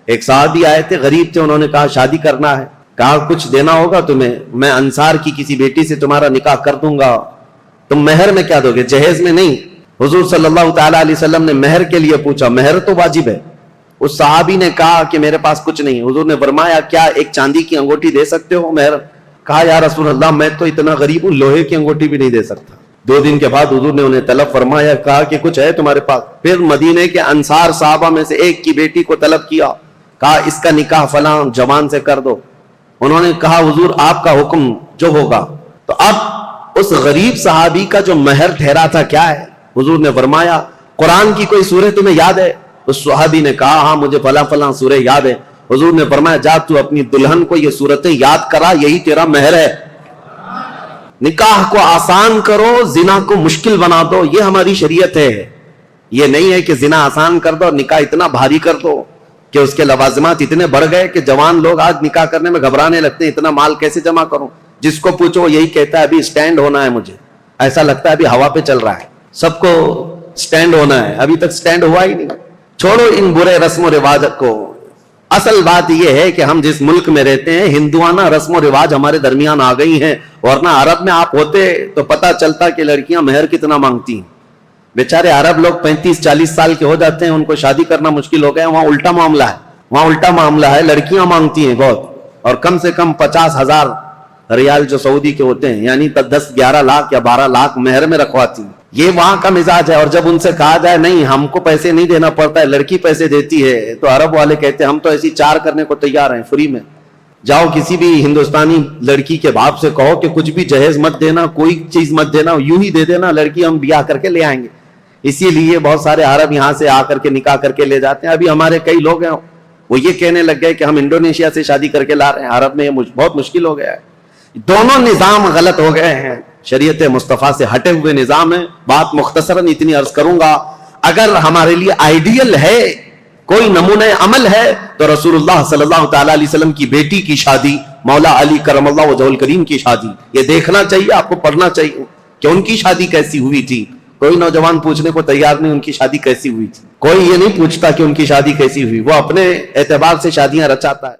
ایک صحابی آئے تھے، غریب تھے، انہوں نے کہا شادی کرنا ہے، کہا کچھ دینا ہوگا تمہیں، میں انصار کی کسی بیٹی سے تمہارا نکاح کر دوں گا، تم مہر میں کیا دو گے؟ جہیز میں نہیں۔ حضور صلی اللہ تعالی علیہ وسلم نے مہر کے لیے پوچھا، مہر تو واجب ہے۔ اس صحابی نے کہا کہ میرے پاس کچھ نہیں۔ حضور نے فرمایا کیا ایک چاندی کی انگوٹھی دے سکتے ہو مہر؟ کہا یا رسول اللہ میں تو اتنا غریب ہوں، لوہے کی انگوٹھی بھی نہیں دے سکتا۔ 2 دن کے بعد حضور نے انہیں طلب فرمایا، کہا کہ کچھ ہے تمہارے پاس؟ پھر مدینے کے انصار صحابہ میں سے ایک کی بیٹی کو طلب کیا، کہا اس کا نکاح فلاں جوان سے کر دو۔ انہوں نے کہا حضور آپ کا حکم جو ہوگا۔ تو اب اس غریب صحابی کا جو مہر ٹھہرا تھا کیا ہے؟ حضور نے فرمایا قرآن کی کوئی سورہ تمہیں یاد ہے؟ اس صحابی نے کہا ہاں مجھے فلاں فلاں سورہ یاد ہے۔ حضور نے فرمایا جا تو اپنی دلہن کو یہ سورتیں یاد کرا، یہی تیرا مہر ہے۔ نکاح کو آسان کرو، زنا کو مشکل بنا دو، یہ ہماری شریعت ہے۔ یہ نہیں ہے کہ زنا آسان کر دو اور نکاح اتنا بھاری کر دو کہ اس کے لوازمات اتنے بڑھ گئے کہ جوان لوگ آج نکاح کرنے میں گھبرانے لگتے ہیں، اتنا مال کیسے جمع کروں؟ جس کو پوچھو یہی کہتا ہے ابھی سٹینڈ ہونا ہے، مجھے ایسا لگتا ہے ابھی ہوا پہ چل رہا ہے، سب کو سٹینڈ ہونا ہے، ابھی تک سٹینڈ ہوا ہی نہیں۔ چھوڑو ان برے رسم و رواج کو، اصل بات یہ ہے کہ ہم جس ملک میں رہتے ہیں ہندوانہ رسم و رواج ہمارے درمیان آ گئی ہیں، ورنہ عرب میں آپ ہوتے تو پتہ چلتا کہ لڑکیاں مہر کتنا مانگتی ہیں۔ بیچارے عرب لوگ 35-40 سال کے ہو جاتے ہیں، ان کو شادی کرنا مشکل ہو گیا۔ وہاں الٹا معاملہ ہے، وہاں الٹا معاملہ ہے، لڑکیاں مانگتی ہیں بہت، اور کم سے کم 50,000 ریال جو سعودی کے ہوتے ہیں، یعنی 10-11 لاکھ یا 12 لاکھ مہر میں رکھواتی ہیں۔ یہ وہاں کا مزاج ہے۔ اور جب ان سے کہا جائے نہیں ہم کو پیسے نہیں دینا پڑتا ہے، لڑکی پیسے دیتی ہے، تو عرب والے کہتے ہیں ہم تو ایسی 4 کرنے کو تیار ہیں فری میں۔ جاؤ کسی بھی ہندوستانی لڑکی کے باپ سے کہو کہ کچھ بھی جہیز مت دینا، کوئی چیز مت دینا، یوں ہی دے دینا، لڑکی ہم بیاہ کر کے لے آئیں گے۔ اسی لیے بہت سارے عرب یہاں سے آ کر کے نکاح کر کے لے جاتے ہیں۔ ابھی ہمارے کئی لوگ ہیں وہ یہ کہنے لگ گئے کہ ہم انڈونیشیا سے شادی کر کے لا رہے ہیں، عرب میں یہ بہت مشکل ہو گیا ہے۔ دونوں نظام غلط ہو گئے ہیں، شریعت مصطفیٰ سے ہٹے ہوئے نظام ہے۔ بات مختصراً اتنی عرض کروں گا، اگر ہمارے لیے آئیڈیل ہے، کوئی نمونہ عمل ہے، تو رسول اللہ صلی اللہ تعالی علیہ وسلم کی بیٹی کی شادی، مولا علی کرم اللہ وجہہ الکریم کی شادی، یہ دیکھنا چاہیے، آپ کو پڑھنا چاہیے کہ ان کی شادی کیسی ہوئی تھی۔ کوئی نوجوان پوچھنے کو تیار نہیں ان کی شادی کیسی ہوئی تھی، کوئی یہ نہیں پوچھتا کہ ان کی شادی کیسی ہوئی، وہ اپنے اعتبار سے شادیاں رچاتا ہے۔